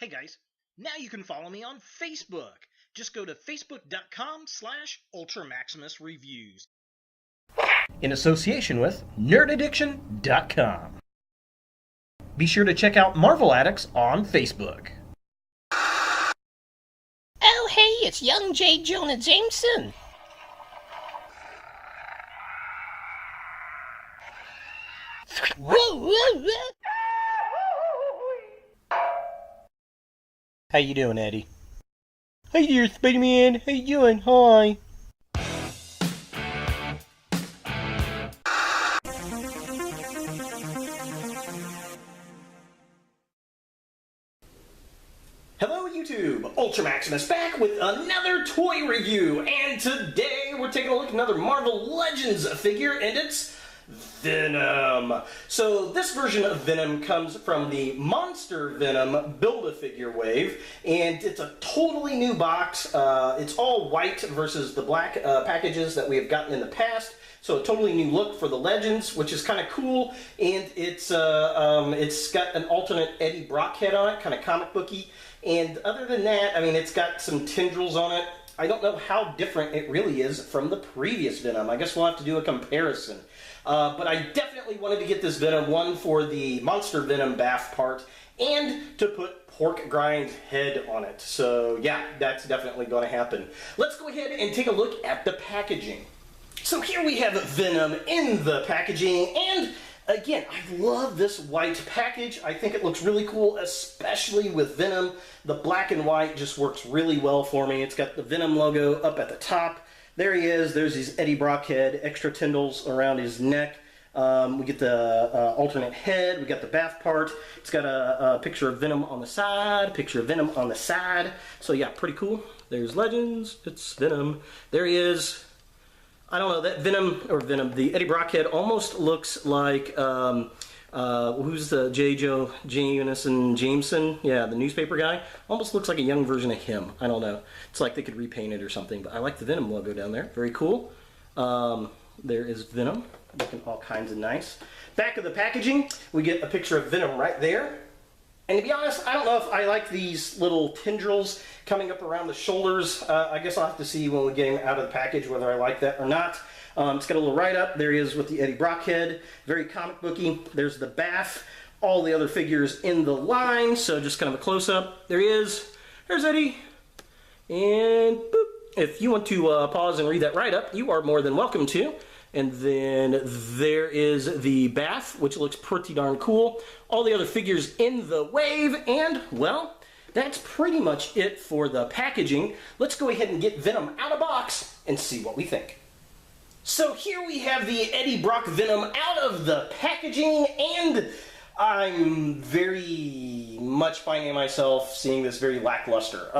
Hey guys, now you can follow me on Facebook. Just go to facebook.com/UltraMaximusReviews. In association with NerdAddiction.com. Be sure to check out Marvel Addicts on Facebook. Oh, hey, it's young J. Jonah Jameson. Whoa, whoa, whoa. How you doing, Eddie? Hey there, Spider-Man. How you doing? Hi. Hello, YouTube. Ultra Maximus back with another toy review, and today we're taking a look at another Marvel Legends figure, and it's Venom. So this version of Venom comes from the Monster Venom Build-A-Figure wave, and it's a totally new box. It's all white versus the black packages that we have gotten in the past. So a totally new look for the Legends, which is kind of cool, and it's got an alternate Eddie Brock head on it, kind of comic booky. And other than that, I mean, it's got some tendrils on it. I don't know how different it really is from the previous Venom. I guess we'll have to do a comparison. But I definitely wanted to get this Venom, one for the Monster Venom bath part, and to put Pork Grind's head on it. So yeah, that's definitely going to happen. Let's go ahead and take a look at the packaging. So here we have Venom in the packaging, and again, I love this white package. I think it looks really cool, especially with Venom. The black and white just works really well for me. It's got the Venom logo up at the top. There he is. There's his Eddie Brock head, extra tendrils around his neck. We get the alternate head. We got the bath part. It's got a picture of Venom on the side, picture of Venom on the side. So yeah, pretty cool. There's Legends. It's Venom. There he is. I don't know, that the Eddie Brock head almost looks like, who's the Jameson? Yeah, the newspaper guy. Almost looks like a young version of him. I don't know. It's like they could repaint it or something, but I like the Venom logo down there. Very cool. There is Venom, looking all kinds of nice. Back of the packaging, we get a picture of Venom right there. And to be honest, I don't know if I like these little tendrils coming up around the shoulders. I guess I'll have to see when we get him out of the package whether I like that or not. It's got a little write-up. There he is with the Eddie Brock head. Very comic booky. There's the bath. All the other figures in the line. So just kind of a close-up. There he is. There's Eddie. And boop. If you want to pause and read that write-up, you are more than welcome to. And then there is the bath, which looks pretty darn cool. All the other figures in the wave, and, well, that's pretty much it for the packaging. Let's go ahead and get Venom out of box and see what we think. So here we have the Eddie Brock Venom out of the packaging, and I'm very much finding myself seeing this very lackluster.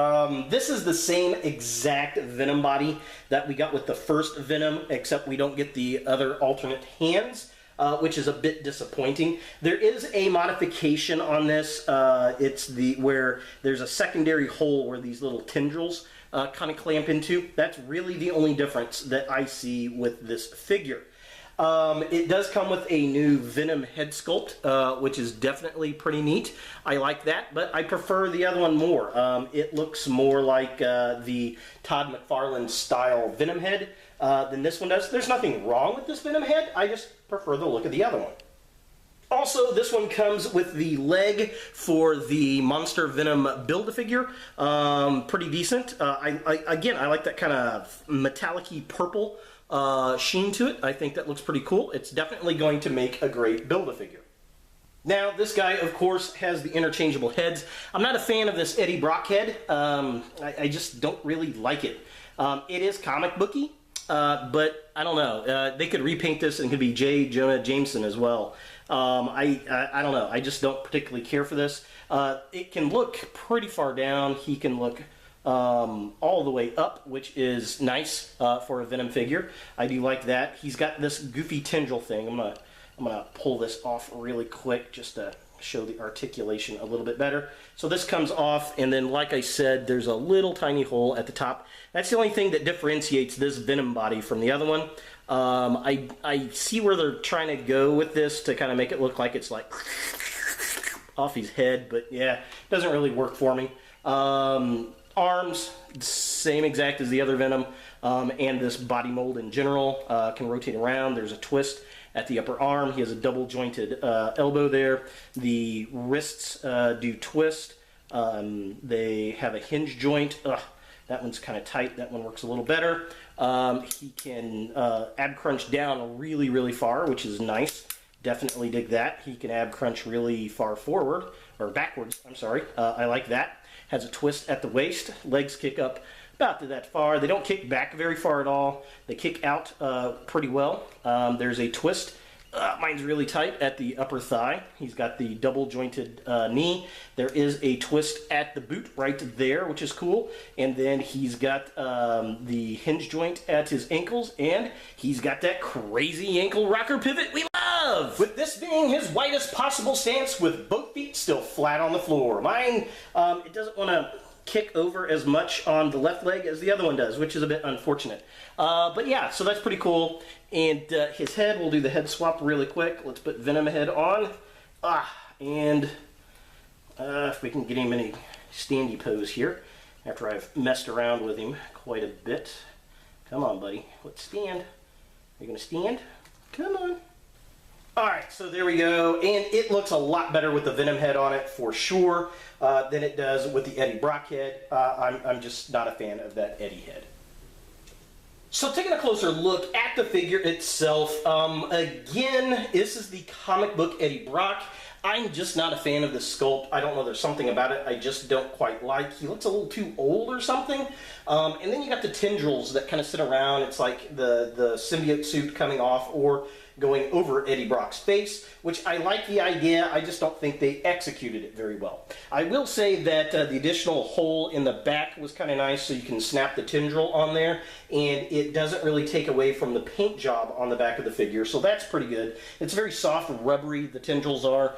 This is the same exact Venom body that we got with the first Venom, except we don't get the other alternate hands, which is a bit disappointing. There is a modification on this. It's where there's a secondary hole where these little tendrils kind of clamp into. That's really the only difference that I see with this figure. It does come with a new Venom head sculpt, which is definitely pretty neat. I like that, but I prefer the other one more. It looks more like the Todd McFarlane style Venom head than this one does. There's nothing wrong with this Venom head, I just prefer the look of the other one. Also, this one comes with the leg for the Monster Venom Build-A-Figure. Pretty decent. Again, I like that kind of metallic-y purple sheen to it. I think that looks pretty cool. It's definitely going to make a great Build-A-Figure. Now, this guy, of course, has the interchangeable heads. I'm not a fan of this Eddie Brock head. I just don't really like it. It is comic booky, but I don't know. They could repaint this and it could be J. Jonah Jameson as well. I don't know. I just don't particularly care for this. It can look pretty far down. He can look all the way up, which is nice for a Venom figure. I do like that. He's got this goofy tendril thing. I'm gonna pull this off really quick just to show the articulation a little bit better. So this comes off, and then like I said, there's a little tiny hole at the top. That's the only thing that differentiates this Venom body from the other one. I see where they're trying to go with this to kind of make it look like it's like off his head, but yeah, doesn't really work for me. Arms, same exact as the other Venom, and this body mold in general can rotate around. There's a twist at the upper arm. He has a double jointed elbow there. The wrists do twist. They have a hinge joint. Ugh, that one's kind of tight. That one works a little better. He can ab crunch down really, really far, which is nice. Definitely dig that. He can ab crunch really far forward, or backwards, I'm sorry. I like that. Has a twist at the waist. Legs kick up about that far. They don't kick back very far at all. They kick out pretty well. There's a twist. Mine's really tight at the upper thigh. He's got the double jointed knee. There is a twist at the boot right there, which is cool. And then he's got the hinge joint at his ankles, and he's got that crazy ankle rocker pivot we love! With this being his widest possible stance with both feet still flat on the floor. Mine, it doesn't want to kick over as much on the left leg as the other one does, which is a bit unfortunate. But yeah, so that's pretty cool. And his head, we'll do the head swap really quick. Let's put Venom head on. And if we can get him in a standy pose here, after I've messed around with him quite a bit. Come on, buddy. Let's stand. Are you going to stand? Come on. Alright, so there we go, and it looks a lot better with the Venom head on it for sure than it does with the Eddie Brock head. I'm just not a fan of that Eddie head. So taking a closer look at the figure itself, again, this is the comic book Eddie Brock. I'm just not a fan of the sculpt. I don't know, there's something about it I just don't quite like. He looks a little too old or something. And then you got the tendrils that kind of sit around. It's like the symbiote suit coming off or going over Eddie Brock's face, which I like the idea. I just don't think they executed it very well. I will say that the additional hole in the back was kind of nice, so you can snap the tendril on there, and it doesn't really take away from the paint job on the back of the figure, so that's pretty good. It's very soft and rubbery, the tendrils are,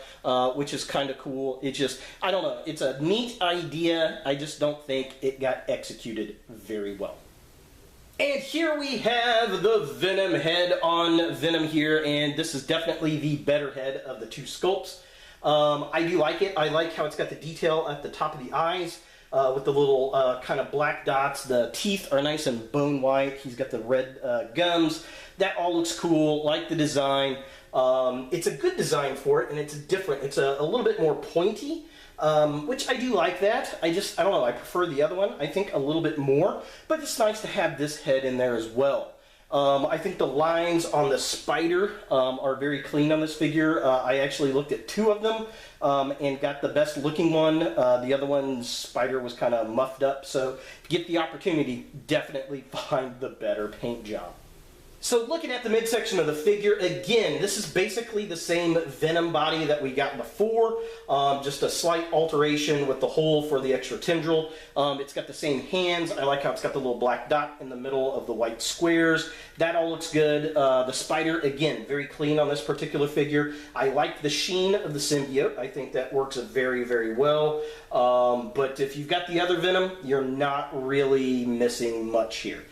which is kind of cool. It just, I don't know, it's a neat idea. I just don't think it got executed very well. And here we have the Venom head on Venom here, and this is definitely the better head of the two sculpts. I do like it. I like how it's got the detail at the top of the eyes with the little kind of black dots. The teeth are nice and bone white. He's got the red gums. That all looks cool. Like the design. It's a good design for it, and it's different. It's a little bit more pointy. Which I do like that. I don't know, I prefer the other one, I think, a little bit more, but it's nice to have this head in there as well. I think the lines on the spider are very clean on this figure. I actually looked at two of them and got the best looking one. The other one's spider was kind of muffed up, so if you get the opportunity, definitely find the better paint job. So looking at the midsection of the figure, again, this is basically the same Venom body that we got before, just a slight alteration with the hole for the extra tendril. It's got the same hands. I like how it's got the little black dot in the middle of the white squares. That all looks good. The spider, again, very clean on this particular figure. I like the sheen of the symbiote. I think that works very, very well. But if you've got the other Venom, you're not really missing much here.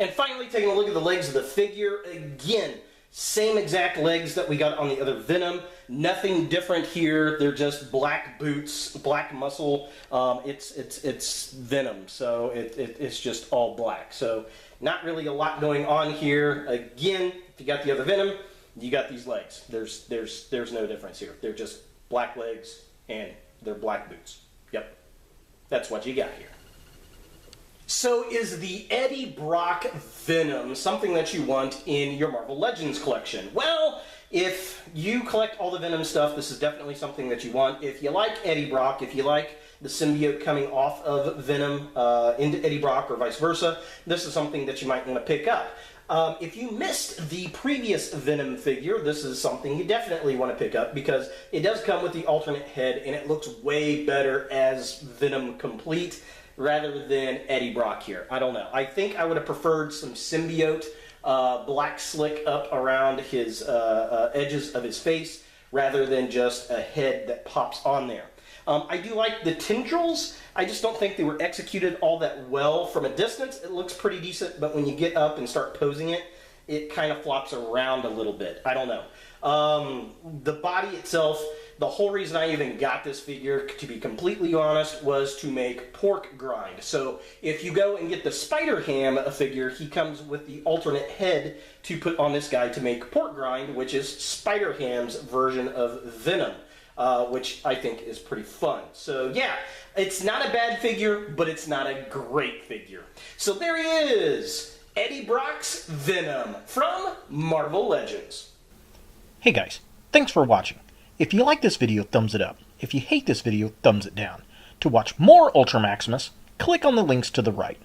And finally, taking a look at the legs of the figure, again, same exact legs that we got on the other Venom. Nothing different here. They're just black boots, black muscle. It's Venom, so it's just all black. So not really a lot going on here. Again, if you got the other Venom, you got these legs. There's no difference here. They're just black legs and they're black boots. Yep, that's what you got here. So is the Eddie Brock Venom something that you want in your Marvel Legends collection? Well, if you collect all the Venom stuff, this is definitely something that you want. If you like Eddie Brock, if you like the symbiote coming off of Venom into Eddie Brock or vice versa, this is something that you might want to pick up. If you missed the previous Venom figure, this is something you definitely want to pick up because it does come with the alternate head and it looks way better as Venom complete rather than Eddie Brock here. I don't know. I think I would have preferred some symbiote black slick up around his edges of his face rather than just a head that pops on there. I do like the tendrils. I just don't think they were executed all that well. From a distance, it looks pretty decent, but when you get up and start posing it, it kind of flops around a little bit. I don't know. The body itself, The whole reason I even got this figure, to be completely honest, was to make pork grind. So if you go and get the Spider-Ham figure, he comes with the alternate head to put on this guy to make pork grind, which is Spider-Ham's version of Venom, which I think is pretty fun. So yeah, it's not a bad figure, but it's not a great figure. So there he is, Eddie Brock's Venom from Marvel Legends. Hey guys, thanks for watching. If you like this video, thumbs it up. If you hate this video, thumbs it down. To watch more Ultra Maximus, click on the links to the right.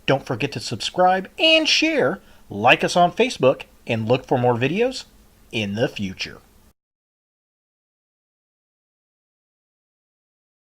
Don't forget to subscribe and share, like us on Facebook, and look for more videos in the future.